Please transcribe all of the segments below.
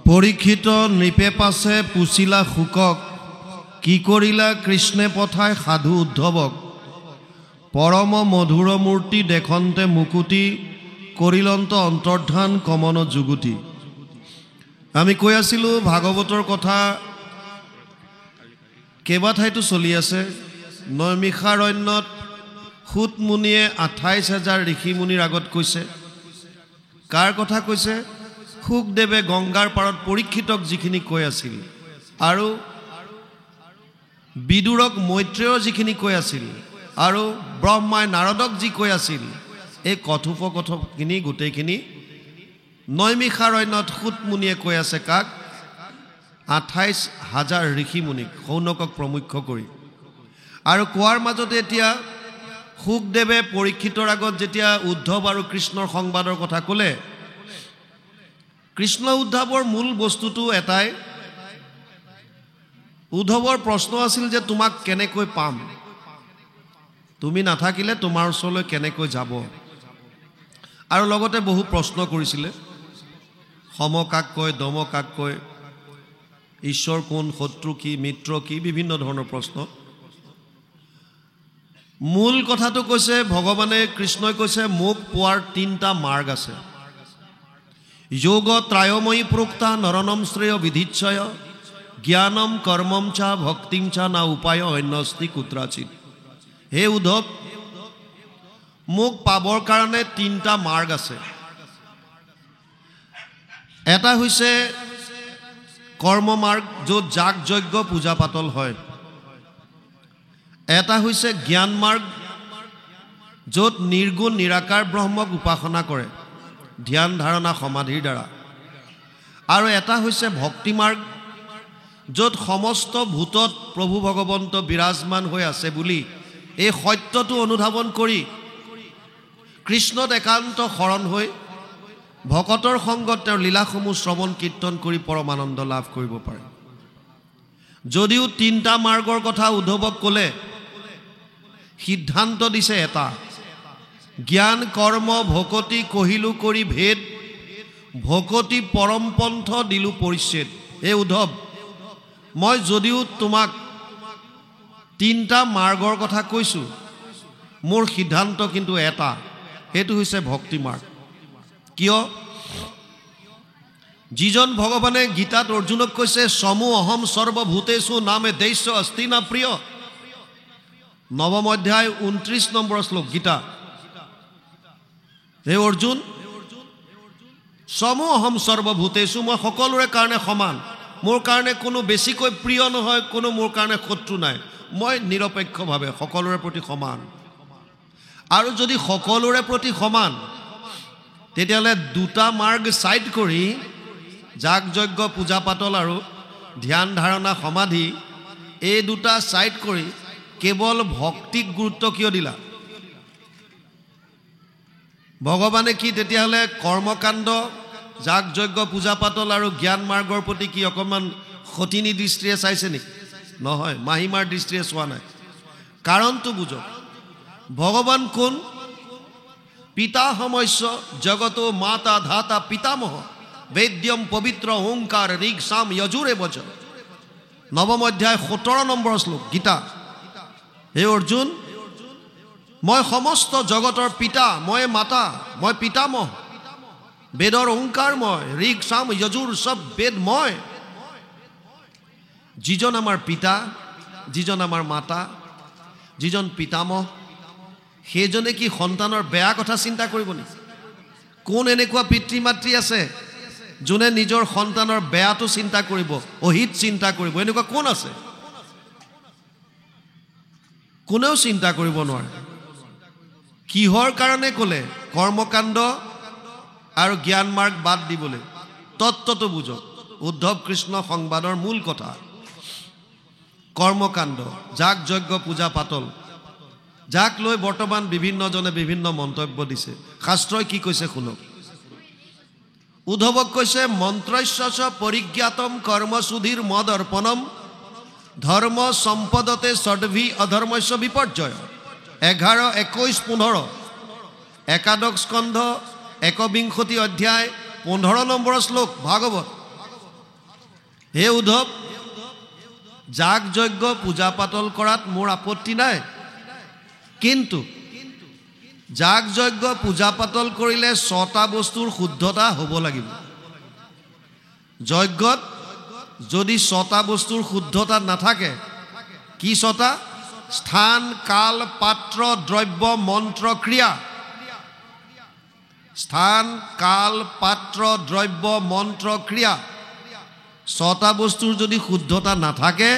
পৰীক্ষিত নৃপে পাছে পুছিলা শুকক, কি কৰিলা কৃষ্ণে পঠাই সাধু উদ্ধৱক। পৰম মধুৰ মূৰ্তি দেখন্তে মুকুতি, কৰিলন্ত অন্তৰ্ধান কমন যুগুতি। আমি কৈ আছিলোঁ ভাগৱতৰ কথা, কেইবাঠাইতো চলি আছে। নৈমিষাৰণ্যত সূত মুনিয়ে 28,000 ঋষি মুনিৰ আগত কৈছে। কাৰ কথা কৈছে? শুকদেৱে গংগাৰ পাৰত পৰীক্ষিতক যিখিনি কৈ আছিল, আৰু বিদুৰক মৈত্ৰেয় যিখিনি কৈ আছিল, আৰু ব্ৰহ্মাই নাৰদক যি কৈ আছিল, এই কথোপকথনখিনি গোটেইখিনি নৈমিষাৰণ্যত সূত মুনিয়ে কৈ আছে। কাক? 28,000 ঋষি মুনিক, শৌনকক প্ৰমুখ্য কৰি। আৰু কোৱাৰ মাজতে এতিয়া শুকদেৱে পৰীক্ষিতৰ আগত যেতিয়া উদ্ধৱ আৰু কৃষ্ণৰ সংবাদৰ কথা ক'লে, কৃষ্ণ উদ্ধৱৰ মূল বস্তুটো এটাই। উদ্ধৱৰ প্ৰশ্ন আছিল যে তোমাক কেনেকৈ পাম, তুমি নাথাকিলে তোমাৰ ওচৰলৈ কেনেকৈ যাব। আৰু লগতে বহু প্ৰশ্ন কৰিছিলে, সম কাক কয়, দম কাক কয়, ঈশ্বৰ কোন, শত্ৰু কি, মিত্ৰ কি, বিভিন্ন ধৰণৰ প্ৰশ্ন। মূল কথাটো কৈছে ভগৱানে, কৃষ্ণই কৈছে মোক পোৱাৰ 3টা মাৰ্গ আছে। যোগ ত্ৰায়ময়ী প্ৰোক্তা নৰনম শ্ৰেয় বিধিচ্ছয়, জ্ঞানম কৰ্মম চা ভক্তিম চা না উপায় অন্যস্তি কুত্ৰাচিত। হে উদ্ধৱ, মোক পাবৰ কাৰণে 3টা মাৰ্গ আছে। এটা হৈছে কৰ্ম মাৰ্গ, য'ত যাগ যজ্ঞ পূজা পাতল হয়। এটা হৈছে জ্ঞান মাৰ্গ, য'ত নিৰ্গুণ নিৰাকাৰ ব্ৰহ্মক উপাসনা কৰে ধ্যান ধাৰণা সমাধিৰ দ্বাৰা। আৰু এটা হৈছে ভক্তি মাৰ্গ, য'ত সমস্ত ভূতত প্ৰভু ভগৱন্ত বিৰাজমান হৈ আছে বুলি এই সত্যটো অনুধাৱন কৰি কৃষ্ণত একান্ত শৰণ হৈ ভকতৰ সংগত তেওঁৰ লীলাসমূহ শ্ৰৱণ কীৰ্তন কৰি পৰমানন্দ লাভ কৰিব পাৰে। যদিও 3টা মাৰ্গৰ কথা উদ্ধৱক ক'লে, সিদ্ধান্ত দিছে এটা, জ্ঞান কৰ্ম ভকতি কহিলো কৰি ভেদ, ভকতি পৰমপন্থ দিলো পৰিচ্ছেদ। এই উদ্ধৱ, মই যদিও তোমাক 3টা মাৰ্গৰ কথা কৈছোঁ, মোৰ সিদ্ধান্ত কিন্তু এটা, সেইটো হৈছে ভক্তি মাৰ্গ। কিয়? যিজন ভগৱানে গীতাত অৰ্জুনক কৈছে সমু অহম সৰ্বভূতেষু নামে দৈশ্য অস্তি না প্ৰিয়, 9ম অধ্যায় 29 নম্বৰ শ্লোক গীতা। হে অৰ্জুন, সমু অহম সৰ্বভূতেষু, মই সকলোৰে কাৰণে সমান, মোৰ কাৰণে কোনো বেছিকৈ প্ৰিয় নহয়, কোনো মোৰ কাৰণে শত্ৰু নাই, মই নিৰপেক্ষভাৱে সকলোৰে প্ৰতি সমান। আৰু যদি সকলোৰে প্ৰতি সমান, তেতিয়াহ'লে 2টা মাৰ্গ ছাইড কৰি যাগ যজ্ঞ পূজা পাতল আৰু ধ্যান ধাৰণা সমাধি, এই 2টা ছাইড কৰি কেৱল ভক্তিক গুৰুত্ব কিয় দিলা? ভগৱানে কি তেতিয়াহ'লে কৰ্মকাণ্ড, যাগ যজ্ঞ পূজা পাতল আৰু জ্ঞান মাৰ্গৰ প্ৰতি কি অকণমান সতিনী দৃষ্টিৰে চাইছে নেকি? নহয়, মাহিমাৰ দৃষ্টিৰে চোৱা নাই। কাৰণটো বুজক, ভগৱান কোন? পিতা সমস্য জগত মাতা ধাতা পিতামহ, বেদ্যম পবিত্ৰ ওংকাৰ ঋগ সাম যজুৰে বচ। 9ম অধ্যায় 17 নম্বৰ শ্লোক গীতা। হে অৰ্জুন, মই সমস্ত জগতৰ পিতা, মই মাতা, মই পিতামহ, বেদৰ ওংকাৰ মই, ঋগ সাম যজুৰ সব বেদ মই। যিজন আমাৰ পিতা, যিজন আমাৰ মাতা, যিজন পিতামহ, সেইজনে কি সন্তানৰ বেয়া কথা চিন্তা কৰিব নেকি? কোন এনেকুৱা পিতৃ মাতৃ আছে যোনে নিজৰ সন্তানৰ বেয়াটো চিন্তা কৰিব, অহিত চিন্তা কৰিব? এনেকুৱা কোন আছে? কোনেও চিন্তা কৰিব নোৱাৰে। কিহৰ কাৰণে ক'লে? কৰ্মকাণ্ড আৰু জ্ঞান মাৰ্গ বাদ দিবলৈ। তত্ত্বটো বুজক, উদ্ধৱ কৃষ্ণ সংবাদৰ মূল কথা কৰ্মকাণ্ড, যাগ যজ্ঞ পূজা পাতল, যাক লৈ বৰ্তমান বিভিন্নজনে বিভিন্ন মন্তব্য দিছে। শাস্ত্ৰই কি কৈছে শুনক। উদ্ধৱক কৈছে মন্ত্ৰস্য পৰিজ্ঞাতম কৰ্মসুধীৰ মদ অৰ্পণম, ধৰ্ম সম্পদতে ষডভি অধৰ্মস্য বিপৰ্যয়। 11, 21, 15 একাদশ স্কন্ধ 21 অধ্যায় 15 নম্বৰ শ্লোক ভাগৱত। হে উদ্ধৱ, যাগ যজ্ঞ পূজা পাতল কৰাত মোৰ আপত্তি নাই, কিন্তু যাগ যজ্ঞ পূজা পাতল কৰিলে 6টা বস্তুৰ শুদ্ধতা হ'ব লাগিব। যজ্ঞত যদি 6টা বস্তুৰ শুদ্ধতা নাথাকে, কি 6টা? স্থান, কাল, পাত্ৰ, দ্ৰব্য, মন্ত্ৰ, ক্ৰিয়া। স্থান, কাল, পাত্ৰ, দ্ৰব্য, মন্ত্ৰ, ক্ৰিয়া। 6টা বস্তুৰ যদি শুদ্ধতা নাথাকে,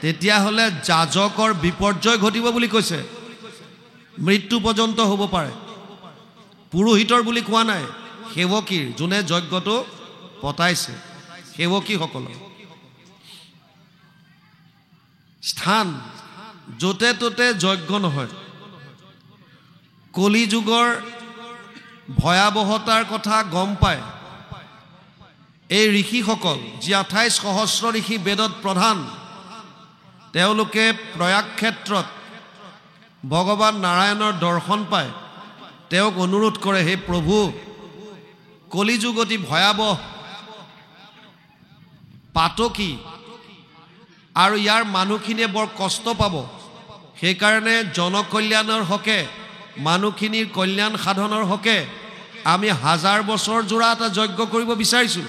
তেতিয়াহ'লে যাজকৰ বিপৰ্যয় ঘটিব বুলি কৈছে। মৃত্যু পৰ্যন্ত হ'ব পাৰে। পুৰোহিতৰ বুলি কোৱা নাই, সেৱকীৰ, যোনে যজ্ঞটো পতাইছে, সেৱকীসকলৰ। স্থান, য'তে ত'তে যজ্ঞ নহয়। কলি যুগৰ ভয়াৱহতাৰ কথা গম পায় এই ঋষিসকল, যি 28 সহস্ৰ ঋষি বেদত প্ৰধান, তেওঁলোকে প্ৰয়াগ ক্ষেত্ৰত ভগৱান নাৰায়ণৰ দৰ্শন পায়। তেওঁক অনুৰোধ কৰে, হে প্ৰভু, কলিযুগ অতি ভয়াৱহ, পাতকী, আৰু ইয়াৰ মানুহখিনিয়ে বৰ কষ্ট পাব। সেইকাৰণে জনকল্যাণৰ হকে, মানুহখিনিৰ কল্যাণ সাধনৰ হকে আমি 1000 বছৰ জোৰা এটা যজ্ঞ কৰিব বিচাৰিছোঁ।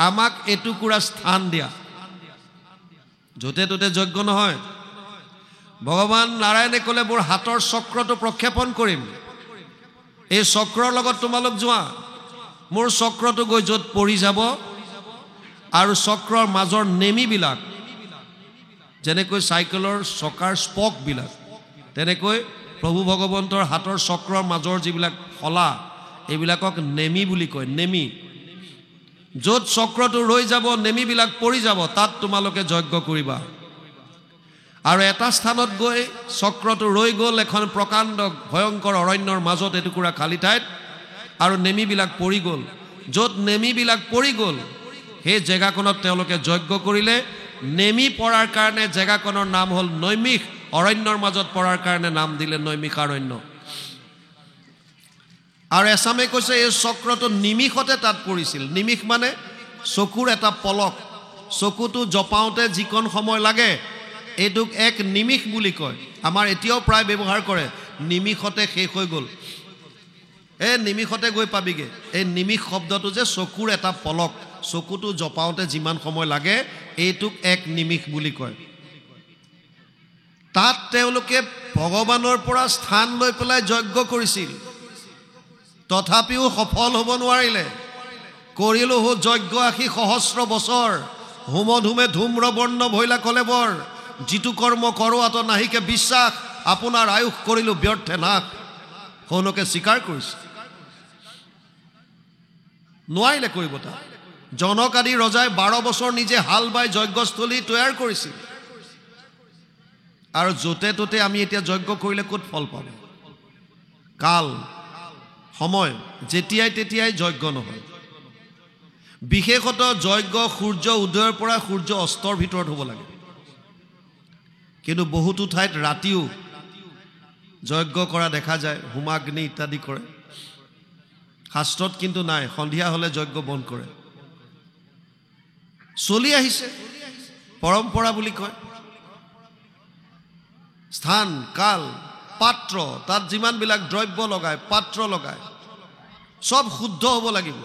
আমাক এটুকুৰা স্থান দিয়া। য'তে ত'তে যজ্ঞ নহয়। ভগৱান নাৰায়ণে ক'লে, মোৰ হাতৰ চক্ৰটো প্ৰক্ষেপণ কৰিম, এই চক্ৰৰ লগত তোমালোক যোৱা। মোৰ চক্ৰটো গৈ য'ত পৰি যাব, আৰু চক্ৰৰ মাজৰ নেমিবিলাক, যেনেকৈ চাইকেলৰ চকাৰ স্পকবিলাক, তেনেকৈ প্ৰভু ভগৱন্তৰ হাতৰ চক্ৰৰ মাজৰ যিবিলাক শলা, এইবিলাকক নেমি বুলি কয়। নেমি, য'ত চক্ৰটো ৰৈ যাব, নেমিবিলাক পৰি যাব, তাত তোমালোকে যজ্ঞ কৰিবা। আৰু এটা স্থানত গৈ চক্ৰটো ৰৈ গ'ল, এখন প্ৰকাণ্ড ভয়ংকৰ অৰণ্যৰ মাজত এটুকুৰা খালী ঠাইত, আৰু নেমিবিলাক পৰি গ'ল। য'ত নেমিবিলাক পৰি গ'ল, সেই জেগাকণত তেওঁলোকে যজ্ঞ কৰিলে। নেমি পৰাৰ কাৰণে জেগাকণৰ নাম হ'ল নৈমিষ, অৰণ্যৰ মাজত পৰাৰ কাৰণে নাম দিলে নৈমিষাৰণ্য। আৰু এছামে কৈছে, এই চক্ৰটো নিমিষতে তাত পৰিছিল। নিমিষ মানে চকুৰ এটা পলক। চকুটো জপাওঁতে যিকণ সময় লাগে, এইটোক এক নিমিষ বুলি কয়। আমাৰ এতিয়াও প্ৰায় ব্যৱহাৰ কৰে, নিমিষতে শেষ হৈ গ'ল, এই নিমিষতে গৈ পাবিগে। এই নিমিষ শব্দটো যে চকুৰ এটা পলক, চকুটো জপাওঁতে যিমান সময় লাগে, এইটোক এক নিমিষ বুলি কয়। তাত তেওঁলোকে ভগৱানৰ পৰা স্থান লৈ পেলাই যজ্ঞ কৰিছিল, তথাপিও সফল হ'ব নোৱাৰিলে। কৰিলো যজ্ঞ 80 সহস্ৰ বছৰ, হোম ধুমে ধূম্ৰ বৰ্ণ ভৈলা কলেবৰ, যিটো কৰ্ম কৰোৱাত নাহিকে বিশ্বাস, আপোনাৰ আয়ুস কৰিলো ব্যৰ্থে নাশ। সৌনকে স্বীকাৰ কৰিছে, নোৱাৰিলে কৰিব। তাত জনক আদি ৰজাই 12 বছৰ নিজে হাল বাই যজ্ঞস্থলী তৈয়াৰ কৰিছিল। আৰু য'তে ত'তে আমি এতিয়া যজ্ঞ কৰিলে ক'ত ফল পাব? কাল, সময়, যেতিয়াই তেতিয়াই যজ্ঞ নহয়। বিশেষত যজ্ঞ সূৰ্য উদয়ৰ পৰা সূৰ্য অস্তৰ ভিতৰত হ'ব লাগে। কিন্তু বহুতো ঠাইত ৰাতিও যজ্ঞ কৰা দেখা যায়, হোমাগ্নি ইত্যাদি কৰে। শাস্ত্ৰত কিন্তু নাই, সন্ধিয়া হ'লে যজ্ঞ বন্ধ কৰে। চলি আহিছে, পৰম্পৰা বুলি কয়। স্থান, কাল, পাত্ৰ, তাত যিমানবিলাক দ্ৰব্য লগায়, পাত্ৰ লগায়, চব শুদ্ধ হ'ব লাগিব।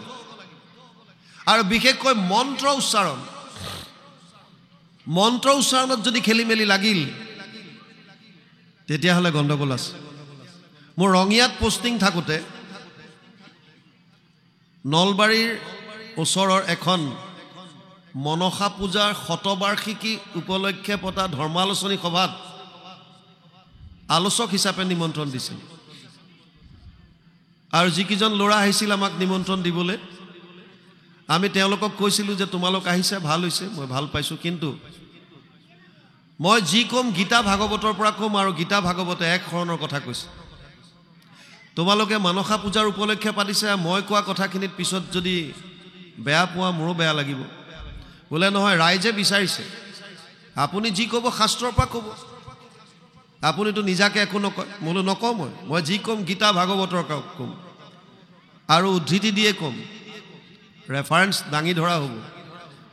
আৰু বিশেষকৈ মন্ত্ৰ উচ্চাৰণ, মন্ত্ৰ উচ্চাৰণত যদি খেলি মেলি লাগিল, তেতিয়াহ'লে গণ্ডগোল আছে। মোৰ ৰঙিয়াত পোষ্টিং থাকোঁতে নলবাৰীৰ ওচৰৰ এখন মনসা পূজাৰ শতবাৰ্ষিকী উপলক্ষে পতা ধৰ্মালোচনী সভাত আলোচক হিচাপে নিমন্ত্ৰণ দিছিল। আৰু যিকেইজন ল'ৰা আহিছিল আমাক নিমন্ত্ৰণ দিবলৈ, আমি তেওঁলোকক কৈছিলোঁ যে তোমালোক আহিছে, ভাল হৈছে, মই ভাল পাইছোঁ, কিন্তু মই যি ক'ম গীতা ভাগৱতৰ পৰা ক'ম, আৰু গীতা ভাগৱতে এক শৰণৰ কথা কৈছে। তোমালোকে মনসা পূজাৰ উপলক্ষে পাতিছে, মই কোৱা কথাখিনিত পিছত যদি বেয়া পোৱা মোৰো বেয়া লাগিব। বোলে নহয়, ৰাইজে বিচাৰিছে, আপুনি যি ক'ব শাস্ত্ৰৰ পৰা ক'ব, আপুনিতো নিজাকে একো নকয়। বোলো নকওঁ, মই যি ক'ম গীতা ভাগৱতৰ ক'ম, আৰু উদ্ধৃতি দিয়ে ক'ম, ৰেফাৰেঞ্চ দাঙি ধৰা হ'ব।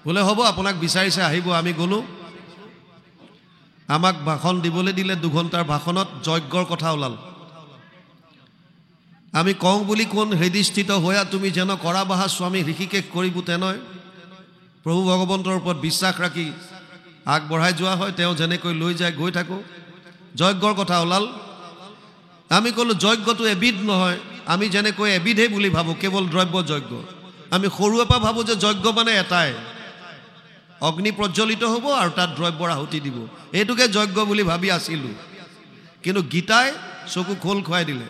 বোলে হ'ব আপোনাক বিচাৰিছে আহিব আমি গ'লো আমাক ভাষণ দিবলৈ দিলে 2 ঘণ্টাৰ ভাষণত যজ্ঞৰ কথা ওলাল আমি কওঁ বুলি কোন হৃদিস্থিত হোৱা তুমি যেন কৰা বাহা স্বামী ঋষিকেশ কৰিব তেনয় প্ৰভু ভগৱন্তৰ ওপৰত বিশ্বাস ৰাখি আগবঢ়াই যোৱা হয় তেওঁ যেনেকৈ লৈ যায় গৈ থাকো যজ্ঞৰ কথা ওলাল আমি ক'লো যজ্ঞটো এবিধ নহয় আমি যেনেকৈ এবিধে বুলি ভাবো কেৱল দ্ৰব্য যজ্ঞ আমি সৰুৰে পৰা ভাবো যে যজ্ঞ মানে এটাই অগ্নি প্ৰজ্বলিত হ'ব আৰু তাত দ্ৰব্যৰ আহুতি দিব এইটোকে যজ্ঞ বুলি ভাবি আছিলো কিন্তু গীতাই চকু খোল খুৱাই দিলে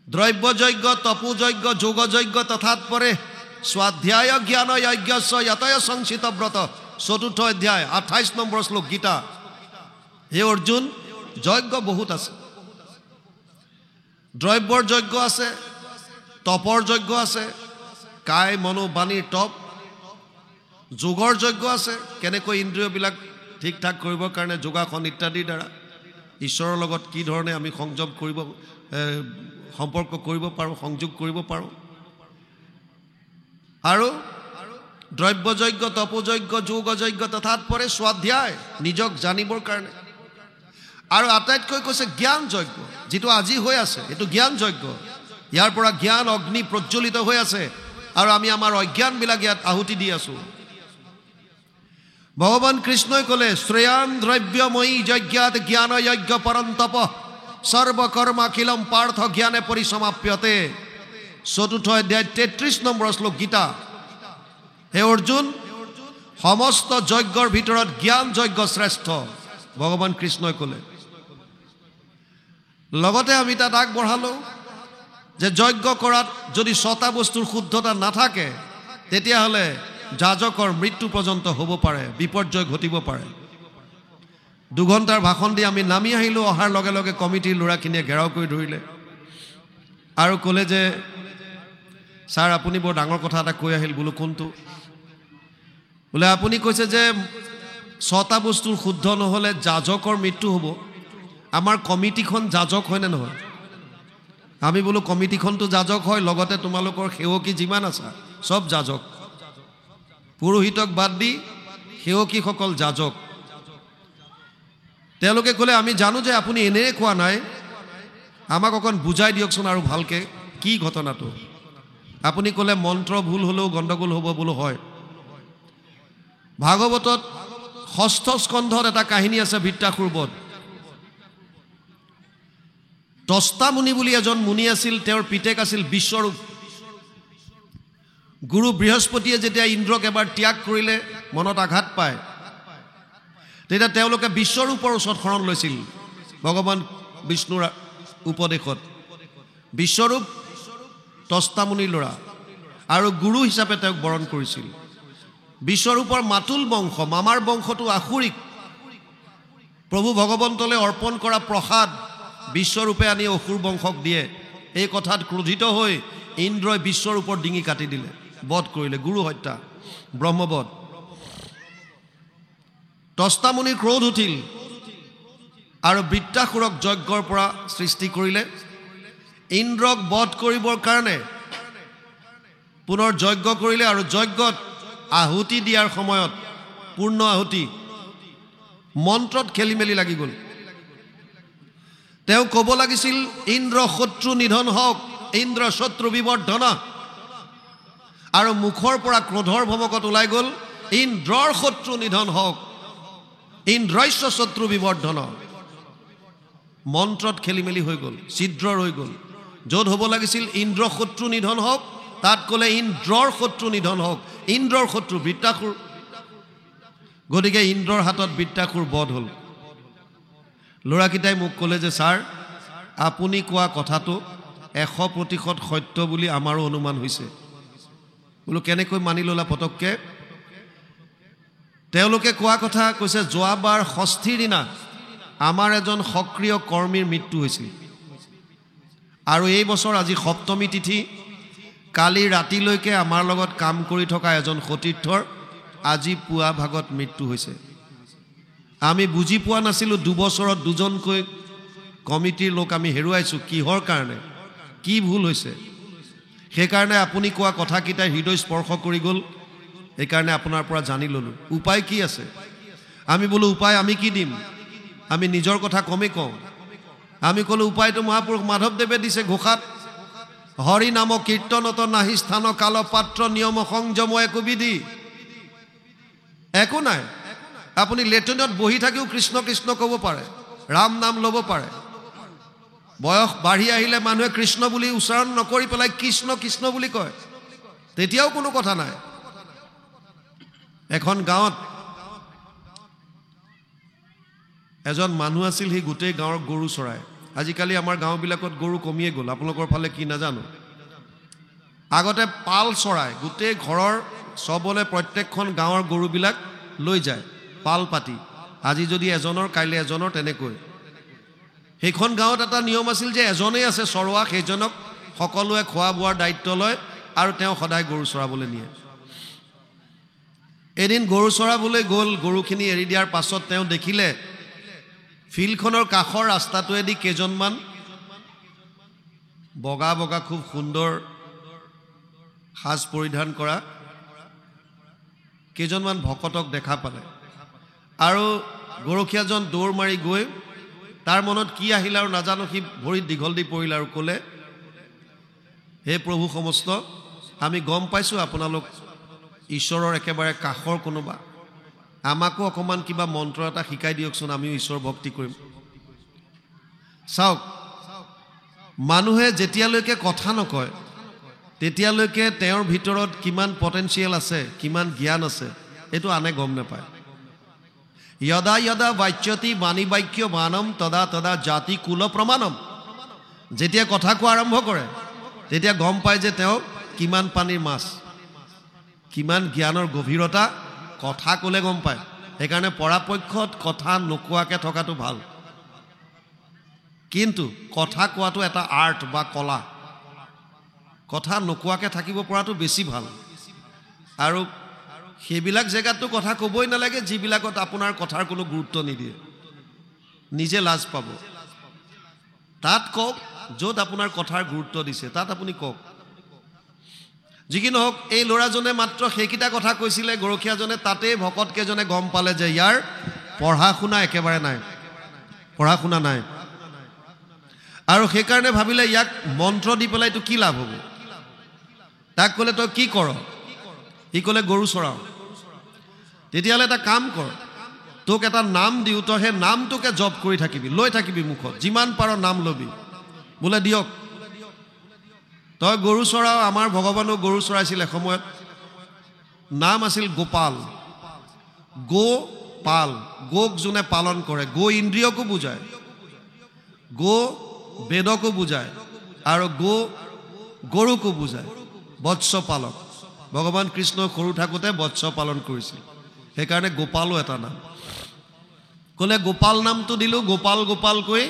দ্ৰব্য যজ্ঞ তপু যজ্ঞ যোগ যজ্ঞ তথাৎ পৰে স্বাধ্যায় জ্ঞান যজ্ঞস্য যতয় সংচিত ব্ৰত 4th অধ্যায় 28 নম্বৰ শ্লোক গীতা হে অৰ্জুন যজ্ঞ বহুত আছে দ্ৰব্যৰ যজ্ঞ আছে তপৰ যজ্ঞ আছে কায় মনো বাণীৰ তপ যোগৰ যজ্ঞ আছে কেনেকৈ ইন্দ্ৰিয়বিলাক ঠিক ঠাক কৰিবৰ কাৰণে যোগাসন ইত্যাদিৰ দ্বাৰা ঈশ্বৰৰ লগত কি ধৰণে আমি সংযম কৰিব সম্পৰ্ক কৰিব পাৰোঁ সংযোগ কৰিব পাৰোঁ আৰু দ্ৰব্য যজ্ঞ তপ যজ্ঞ যোগ যজ্ঞ তথাৎ পৰে স্বাধ্যায় নিজক জানিবৰ কাৰণে আৰু আটাইতকৈ কৈছে জ্ঞান যজ্ঞ যেটো আজি হৈ আছে এটো জ্ঞান যজ্ঞ ইয়াৰ পৰা জ্ঞান অগ্নি প্ৰজ্বলিত হৈ আছে আৰু আমি আমাৰ অজ্ঞানবিলাক ইয়াত আহুতি দি আছো ভগৱান কৃষ্ণই ক'লে শ্ৰেয়ান দ্ৰব্যময়ী যজ্ঞাত জ্ঞান যজ্ঞ পৰন্তপ সৰ্বকৰ্মাখিলম পাৰ্থ জ্ঞানে পৰিসমাপ্যতে 4th অধ্যায় 33 নম্বৰ শ্লোক গীতা হে অৰ্জুন সমস্ত যজ্ঞৰ ভিতৰত জ্ঞান যজ্ঞ শ্ৰেষ্ঠ ভগৱান কৃষ্ণই ক'লে লগতে আমি তাত আগবঢ়ালো যে যজ্ঞ কৰাত যদি 6টা বস্তুৰ শুদ্ধতা নাথাকে তেতিয়াহ'লে যাজকৰ মৃত্যু পৰ্যন্ত হ'ব পাৰে বিপৰ্যয় ঘটিব পাৰে 2 ঘণ্টাৰ ভাষণ দি আমি নামি আহিলো অহাৰ লগে লগে কমিটিৰ ল'ৰাখিনিয়ে ঘেৰাও কৰি ধৰিলে আৰু ক'লে যে ছাৰ আপুনি বৰ ডাঙৰ কথা এটা কৈ আহিল বোলো কোনটো বোলে আপুনি কৈছে যে 6টা বস্তুৰ শুদ্ধ নহ'লে যাজকৰ মৃত্যু হ'ব আমাৰ কমিটিখন যাজক হয় নে নহয় আমি বোলো কমিটিখনটো যাজক হয় লগতে তোমালোকৰ সেৱকী যিমান আছে সব যাজক পুৰোহিতক বাদ দি সেৱকীসকল যাজক তেওঁলোকে ক'লে আমি জানো যে আপুনি এনেই কোৱা নাই আমাক অকণ বুজাই দিয়কচোন আৰু ভালকে কি ঘটনাটো আপুনি ক'লে মন্ত্ৰ ভুল হ'লেও গণ্ডগোল হ'ব বোলো হয় ভাগৱতত 6ষ্ঠ স্কন্ধত এটা কাহিনী আছে বৃত্তাসুৰ বধ দস্তা মুনি বুলি এজন মুনি আছিল তেওঁৰ পিতেক আছিল বিশ্বৰূপ গুৰু বৃহস্পতিয়ে যেতিয়া ইন্দ্ৰক এবাৰ ত্যাগ কৰিলে মনত আঘাত পায় তেতিয়া তেওঁলোকে বিশ্বৰূপৰ ওচৰত শৰণ লৈছিল ভগৱান বিষ্ণুৰ উপদেশত বিশ্বৰূপ দস্তা মুনিৰ ল'ৰা আৰু গুৰু হিচাপে তেওঁক বৰণ কৰিছিল বিশ্বৰূপৰ মাতুল বংশ মামাৰ বংশটো আসুৰিক প্ৰভু ভগৱন্তলৈ অৰ্পণ কৰা প্ৰসাদ বিশ্বৰূপে আনি অসুৰ বংশক দিয়ে এই কথাত ক্ৰোধিত হৈ ইন্দ্ৰই বিশ্বৰূপৰ ডিঙি কাটি দিলে বধ কৰিলে গুৰু হত্যা ব্ৰহ্মবধ দস্তা মুনিৰ ক্ৰোধ উঠিল আৰু বৃত্তাসুৰক যজ্ঞৰ পৰা সৃষ্টি কৰিলে ইন্দ্ৰক বধ কৰিবৰ কাৰণে পুনৰ যজ্ঞ কৰিলে আৰু যজ্ঞত আহুতি দিয়াৰ সময়ত পূৰ্ণ আহুতি মন্ত্ৰত খেলি মেলি লাগি গ'ল তেওঁ ক'ব লাগিছিল ইন্দ্ৰ শত্ৰু নিধন হওক ইন্দ্ৰ শত্ৰু বিবৰ্ধনা আৰু মুখৰ পৰা ক্ৰোধৰ ভমকত ওলাই গ'ল ইন্দ্ৰৰ শত্ৰু নিধন হওক ইন্দ্ৰস্য শত্ৰু বিবৰ্ধনা মন্ত্ৰত খেলি মেলি হৈ গ'ল ছিদ্ৰ ৰৈ গ'ল য'ত হ'ব লাগিছিল ইন্দ্ৰ শত্ৰু নিধন হওক তাত ক'লে ইন্দ্ৰৰ শত্ৰু নিধন হওক ইন্দ্ৰৰ শত্ৰু বৃত্তাসুৰ গতিকে ইন্দ্ৰৰ হাতত বৃত্তাসুৰ বধ হ'ল ল'ৰাকেইটাই মোক ক'লে যে ছাৰ আপুনি কোৱা কথাটো 100% সত্য বুলি আমাৰো অনুমান হৈছে বোলো কেনেকৈ মানি ল'লা পতককে তেওঁলোকে কোৱা কথা কৈছে যোৱাবাৰ ষষ্ঠীৰ দিনা আমাৰ এজন সক্ৰিয় কৰ্মীৰ মৃত্যু হৈছিল আৰু এই বছৰ আজি সপ্তমী তিথি কালি ৰাতিলৈকে আমাৰ লগত কাম কৰি থকা এজন সতীৰ্থৰ আজি পুৱা ভাগত মৃত্যু হৈছে আমি বুজি পোৱা নাছিলোঁ 2 বছৰত দুজনকৈ কমিটিৰ লোক আমি হেৰুৱাইছোঁ কিহৰ কাৰণে কি ভুল হৈছে সেইকাৰণে আপুনি কোৱা কথাকেইটাই হৃদয় স্পৰ্শ কৰি গ'ল এইকাৰণে আপোনাৰ পৰা জানি ল'লোঁ উপায় কি আছে। আমি বোলো উপায় আমি কি দিম, আমি নিজৰ কথা কমেই কওঁ। আমি ক'লো উপায়টো মহাপুৰুষ মাধৱদেৱে দিছে ঘোষাত, হৰি নাম কীৰ্তনত নাহি স্থান কাল পাত্ৰ নিয়ম সংযম একো বিধি। একো নাই, আপুনি লেট্ৰিনত বহি থাকিও কৃষ্ণ কৃষ্ণ ক'ব পাৰে, ৰাম নাম ল'ব পাৰে। বয়স বাঢ়ি আহিলে মানুহে কৃষ্ণ বুলি উচ্চাৰণ নকৰি পেলাই কৃষ্ণ কৃষ্ণ বুলি কয়, তেতিয়াও কোনো কথা নাই। এখন গাঁৱত এজন মানুহ আছিল, সি গোটেই গাঁৱৰ গৰু চৰায়। আজিকালি আমাৰ গাঁওবিলাকত গৰু কমিয়ে গ'ল, আপোনালোকৰ ফালে কি নাজানো। আগতে পাল চৰায়, গোটেই ঘৰৰ চবলে প্ৰত্যেকখন গাঁৱৰ গৰুবিলাক লৈ যায় পাল পাতি, আজি যদি এজনৰ কাইলৈ এজনৰ তেনেকৈ। সেইখন গাঁৱত এটা নিয়ম আছিল যে এজনেই আছে চৰোৱা, সেইজনক সকলোৱে খোৱা বোৱাৰ দায়িত্ব লয় আৰু তেওঁ সদায় গৰু চৰাবলৈ নিয়ে। এদিন গৰু চৰাবলৈ গ'ল, গৰুখিনি এৰি দিয়াৰ পাছত তেওঁ দেখিলে ফিল্ডখনৰ কাষৰ ৰাস্তাটোৱেদি কেইজনমান বগা বগা খুব সুন্দৰ সাজ পৰিধান কৰা কেইজনমান ভকতক দেখা পালে। আৰু গৰখীয়াজন দৌৰ মাৰি গৈ তাৰ মনত কি আহিল আৰু নাজানো, সি ভৰিত দীঘল দি পৰিল আৰু ক'লে, হে প্ৰভু সমস্ত, আমি গম পাইছোঁ আপোনালোক ঈশ্বৰৰ একেবাৰে কাষৰ কোনোবা, আমাকো অকণমান কিবা মন্ত্ৰ এটা শিকাই দিয়কচোন, আমিও ঈশ্বৰ ভক্তি কৰিম। চাওক, মানুহে যেতিয়ালৈকে কথা নকয় তেতিয়ালৈকে তেওঁৰ ভিতৰত কিমান পটেঞ্চিয়েল আছে, কিমান জ্ঞান আছে, এইটো আনে গম নাপায়। যদা যদা বাচ্যতি বাণী বাক্য বানম তদা তদা জাতি কুল প্ৰমাণম। যেতিয়া কথা কোৱা আৰম্ভ কৰে তেতিয়া গম পায় যে তেওঁ কিমান পানীৰ মাছ, কিমান জ্ঞানৰ গভীৰতা, কথা ক'লে গম পায়। সেইকাৰণে পৰাপক্ষত কথা নোকোৱাকৈ থকাটো ভাল, কিন্তু কথা কোৱাটো এটা আৰ্ট বা কলা। কথা নোকোৱাকৈ থাকিব পৰাটো বেছি ভাল। আৰু সেইবিলাক জেগাততো কথা ক'বই নালাগে যিবিলাকত আপোনাৰ কথাৰ কোনো গুৰুত্ব নিদিয়ে, নিজে লাজ পাব। তাত কওক য'ত আপোনাৰ কথাৰ গুৰুত্ব দিছে, তাত আপুনি কওক। যি কি নহওক, এই ল'ৰাজনে মাত্ৰ সেইকেইটা কথা কৈছিলে, গৰখীয়াজনে তাতেই ভকতকেইজনে গম পালে যে ইয়াৰ পঢ়া শুনা একেবাৰে নাই, পঢ়া শুনা নাই। আৰু সেইকাৰণে ভাবিলে ইয়াক মন্ত্ৰ দি পেলাই এইটো কি লাভ হ'ব। তাক ক'লে তই কি কৰ, সি ক'লে গৰু চৰাও। তেতিয়াহ'লে এটা কাম কৰ, তোক এটা নাম দিওঁ, তই সেই নামটোকে জপ কৰি থাকিবি, লৈ থাকিবি মুখত, যিমান পাৰ নাম ল'বি। বোলে দিয়ক, তই গৰু চৰাও। আমাৰ ভগৱানো গৰু চৰাইছিল এসময়ত, নাম আছিল গোপাল। গো পাল, গোক যোনে পালন কৰে, গো ইন্দ্ৰিয়কো বুজায়, গো বেদকো বুজায়, আৰু গৰুকো বুজায়, বৎস পালক। ভগৱান কৃষ্ণ সৰু থাকোঁতে বৎস পালন কৰিছিল, সেইকাৰণে গোপালো এটা নাম। ক'লে গোপাল নামটো দিলোঁ, গোপাল গোপাল কৈ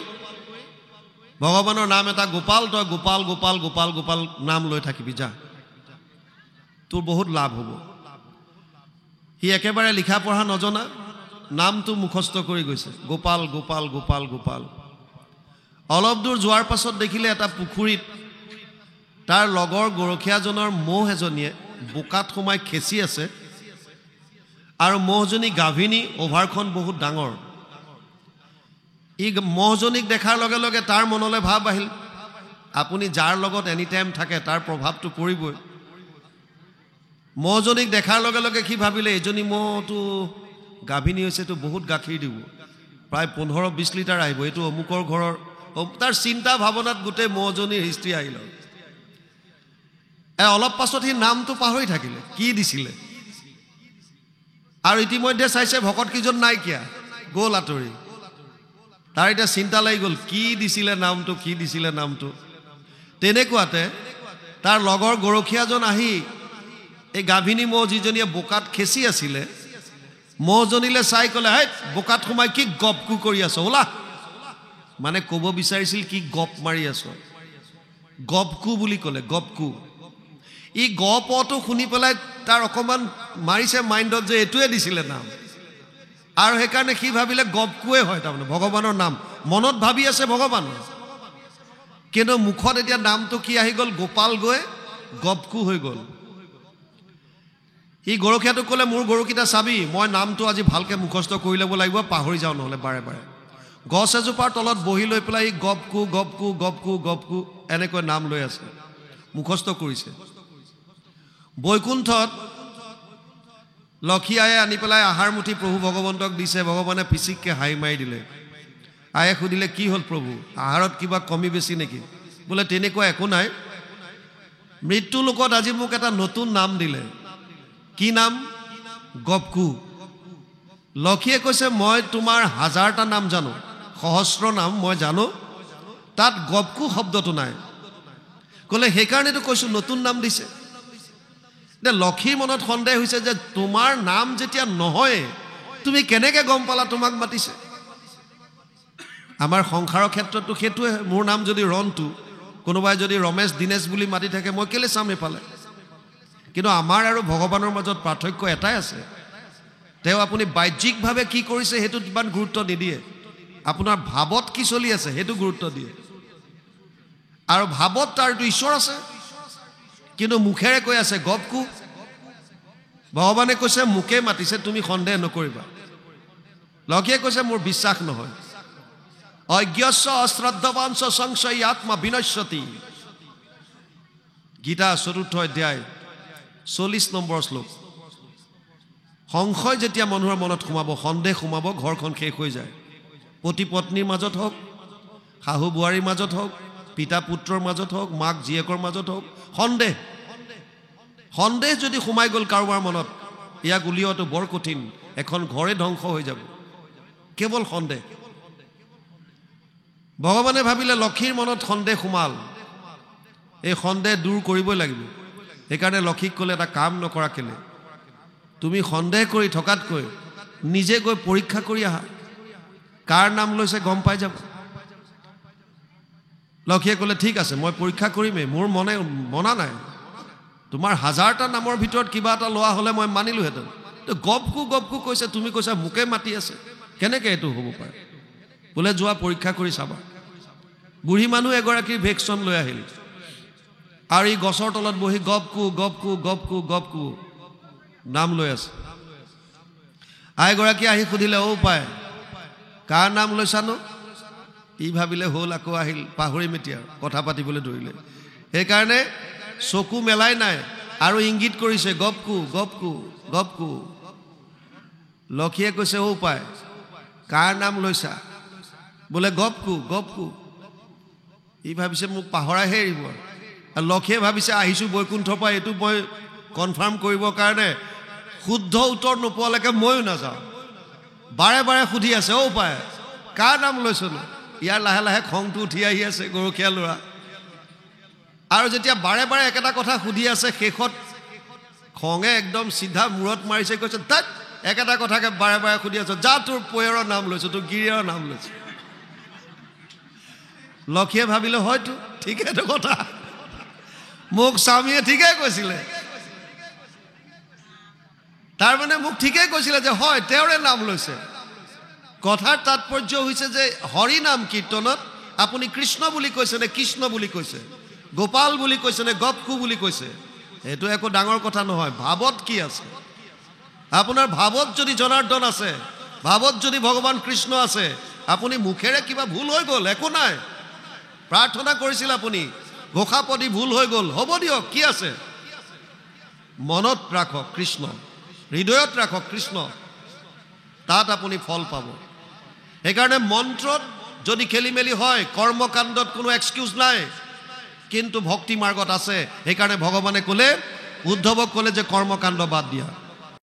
ভগৱানৰ নাম এটা গোপাল, তই গোপাল গোপাল গোপাল গোপাল নাম লৈ থাকিবি, যা, তোৰ বহুত লাভ হ'ব। সি একেবাৰে লিখা পঢ়া নজনা, নামটো মুখস্থ কৰি গৈছে, গোপাল গোপাল গোপাল গোপাল। অলপ দূৰ যোৱাৰ পাছত দেখিলে এটা পুখুৰীত তাৰ লগৰ গৰখীয়াজনৰ ম'হ এজনীয়ে বোকাত সোমাই খেচি আছে, আৰু ম'হজনী গাভিনী, অভাৰখন বহুত ডাঙৰ। ই ম'হজনীক দেখাৰ লগে লগে তাৰ মনলৈ ভাৱ আহিল, আপুনি যাৰ লগত এনি টাইম থাকে তাৰ প্ৰভাৱটো পৰিবই। ম'হজনীক দেখাৰ লগে লগে সি ভাবিলে, এজনী ম'হটো গাভিনী হৈছেতো, বহুত গাখীৰ দিব, প্ৰায় 15-20 লিটাৰ আহিব, এইটো অমুকৰ ঘৰৰ। তাৰ চিন্তা ভাৱনাত গোটেই ম'হজনীৰ হিষ্ট্ৰী আহিল। অলপ পাছত সি নামটো পাহৰি থাকিলে, কি দিছিলে। আৰু ইতিমধ্যে চাইছে ভকতকেইজন নাইকিয়া, গ'ল আঁতৰি। তাৰ এতিয়া চিন্তা লাগি গ'ল, কি দিছিলে নামটো, কি দিছিলে নামটো। তেনেকুৱাতে তাৰ লগৰ গৰখীয়াজন আহি এই গাভিনী ম'হ যিজনীয়ে বোকাত খেচি আছিলে, ম'হজনীলৈ চাই ক'লে, হে বোকাত সোমাই কি গপকু কৰি আছ, ওলা। মানে ক'ব বিচাৰিছিল কি গপ মাৰি আছ, গপকু বুলি ক'লে, গপকু। ই গপটো শুনি পেলাই তাৰ অকণমান মাৰিছে মাইণ্ডত যে এইটোৱে দিছিলে নাম, আৰু সেইকাৰণে সি ভাবিলে গপকুৱে হয়, তাৰমানে ভগৱানৰ নাম মনত ভাবি আছে ভগৱানৰ। কিন্তু মুখত এতিয়া নামটো কি আহি গ'ল, গোপাল গৈ গপকু হৈ গ'ল। সি গৰখীয়াটোক ক'লে মোৰ গৰুকেইটা চাবি, মই নামটো আজি ভালকৈ মুখস্থ কৰি ল'ব লাগিব, পাহৰি যাওঁ নহ'লে বাৰে বাৰে। গছ এজোপাৰ তলত বহি লৈ পেলাই সি গপকু গপকু গপকু গপকু এনেকৈ নাম লৈ আছে, মুখস্থ কৰিছে। বৈকুণ্ঠত লক্ষী আয়ে আনি পেলাই আহাৰ মুঠি প্ৰভু ভগৱন্তক দিছে। ভগৱানে পিচিককৈ হাঁহি মাৰি দিলে। আয়ে সুধিলে কি হ'ল প্ৰভু, আহাৰত কিবা কমি বেছি নেকি? বোলে তেনেকুৱা একো নাই, মৃত্যু লোকত আজি মোক এটা নতুন নাম দিলে। কি নাম? গপকু। লক্ষীয়ে কৈছে মই তোমাৰ 1000টা নাম জানো, সহস্ৰ নাম মই জানো, তাত গপকু শব্দটো নাই। ক'লে সেইকাৰণেতো কৈছোঁ নতুন নাম দিছে। লক্ষীৰ মনত সন্দেহ হৈছে যে তোমাৰ নাম যেতিয়া নহয় তুমি কেনেকৈ গম পালা তোমাক মাতিছে? আমাৰ সংসাৰৰ ক্ষেত্ৰতো সেইটোৱে। মোৰ নাম যদি ৰন্তু, কোনোবাই যদি ৰমেশ দীনেশ বুলি মাতি থাকে, মই কেলে চাম এইফালে? কিন্তু আমাৰ আৰু ভগৱানৰ মাজত পাৰ্থক্য এটাই আছে, তেওঁ আপুনি বাহ্যিকভাৱে কি কৰিছে সেইটোত ইমান গুৰুত্ব নিদিয়ে, আপোনাৰ ভাৱত কি চলি আছে সেইটো গুৰুত্ব দিয়ে। আৰু ভাৱত তাৰটো ঈশ্বৰ আছে, কিন্তু মুখেৰে কৈ আছে গপকু। ভগৱানে কৈছে মোকে মাতিছে, তুমি সন্দেহ নকৰিবা। লক্ষীয়ে কৈছে মোৰ বিশ্বাস নহয়। অজ্ঞস্য অশ্ৰদ্ধবাঞ্চ সংশয়ী আত্মা বিনশ্যতি। গীতা 4ৰ্থ অধ্যায় 40 নম্বৰ শ্লোক। সংশয় যেতিয়া মানুহৰ মনত সোমাব, সন্দেহ সোমাব, ঘৰখন শেষ হৈ যায়। পতি পত্নীৰ মাজত হওক, শাহু বোৱাৰীৰ মাজত হওক, পিতা পুত্ৰৰ মাজত হওক, মাক জীয়েকৰ মাজত হওক, সন্দেহ সন্দেহ যদি সোমাই গ'ল কাৰোবাৰ মনত, ইয়াক উলিওৱাটো বৰ কঠিন। এখন ঘৰে ধ্বংস হৈ যাব, কেৱল সন্দেহ। ভগৱানে ভাবিলে লক্ষীৰ মনত সন্দেহ সোমাল, এই সন্দেহ দূৰ কৰিবই লাগিব। সেইকাৰণে লক্ষীক ক'লে এটা কাম নকৰা কেলে, তুমি সন্দেহ কৰি থকাতকৈ নিজে গৈ পৰীক্ষা কৰি আহা, কাৰ নাম লৈছে গম পাই যাব। লক্ষীয়ে ক'লে ঠিক আছে মই পৰীক্ষা কৰিমেই, মোৰ মনা নাই। তোমাৰ 1000টা নামৰ ভিতৰত কিবা এটা লোৱা হ'লে মই মানিলোহেঁতেন। গপকু গপকু কৈছে, তুমি কৈছা মোকে মাতি আছে, কেনেকৈ এইটো হ'ব পাৰে? বোলে যোৱা পৰীক্ষা কৰি চাবা। বুঢ়ী মানুহ এগৰাকীৰ ভেকচন লৈ আহিল, আৰু ই গছৰ তলত বহি গপকু গপকু গপকু গপকু নাম লৈ আছে। আইগৰাকী আহি সুধিলে অ' পায় কাৰ নাম লৈছানো? ই ভাবিলে হ'ল আকৌ আহিল, পাহৰি মেতিয়া কথা পাতিবলৈ ধৰিলে। সেইকাৰণে চকু মেলাই নাই আৰু ইংগিত কৰিছে গপকু গপকু গপকু। লক্ষীয়ে কৈছে অ' পায় কাৰ নাম লৈছা? বোলে গপকু গপকু। ই ভাবিছে মোক পাহৰাইহে এৰিব। আৰু লক্ষীয়ে ভাবিছে আহিছোঁ বৈকুণ্ঠৰ পৰা, এইটো মই কনফাৰ্ম কৰিবৰ কাৰণে শুদ্ধ উত্তৰ নোপোৱালৈকে ময়ো নাযাওঁ। বাৰে বাৰে সুধি আছে অ' পায় কাৰ নাম লৈছনো? ইয়াৰ লাহে লাহে খংটো উঠি আহি আছে গৰখীয়া ল'ৰা। আৰু যেতিয়া বাৰে বাৰে একেটা কথা সুধি আছে, শেষত খঙে একদম চিধা মূৰত মাৰিছে, কৈছে তাত একেটা কথাকে বাৰে বাৰে সুধি আছ, যা তোৰ পয়েৰৰ নাম লৈছোঁ, তোৰ গিৰিয়েৰৰ নাম লৈছোঁ। লক্ষীয়ে ভাবিলে হয়তো ঠিকেইটো কথা, মোক স্বামীয়ে ঠিকেই কৈছিলে, তাৰমানে মোক ঠিকেই কৈছিলে যে হয় তেওঁৰে নাম লৈছে। কথাৰ তাৎপৰ্য হৈছে যে হৰি নাম কীৰ্তনত আপুনি কৃষ্ণ বুলি কৈছে নে কৃষ্ণ বুলি কৈছে, গোপাল বুলি কৈছে নে গপকু বুলি কৈছে, এইটো একো ডাঙৰ কথা নহয়। ভাৱত কি আছে? আপোনাৰ ভাৱত যদি জনাৰ্দন আছে, ভাৱত যদি ভগৱান কৃষ্ণ আছে, আপুনি মুখেৰে কিবা ভুল হৈ গ'ল একো নাই, প্ৰাৰ্থনা কৰিছিল আপুনি, ঘোষাপদী ভুল হৈ গ'ল, হ'ব দিয়ক কি আছে, মনত ৰাখক কৃষ্ণ, হৃদয়ত ৰাখক কৃষ্ণ, তাত আপুনি ফল পাব। সেইকাৰণে মন্ত্ৰত যদি খেলি মেলি হয়, কৰ্মকাণ্ডত কোনো এক্সকিউজ নাই, কিন্তু ভক্তি মাৰ্গত আছে। সেইকাৰণে ভগৱানে ক'লে, উদ্ধৱক ক'লে যে কৰ্মকাণ্ড বাদ দিয়া।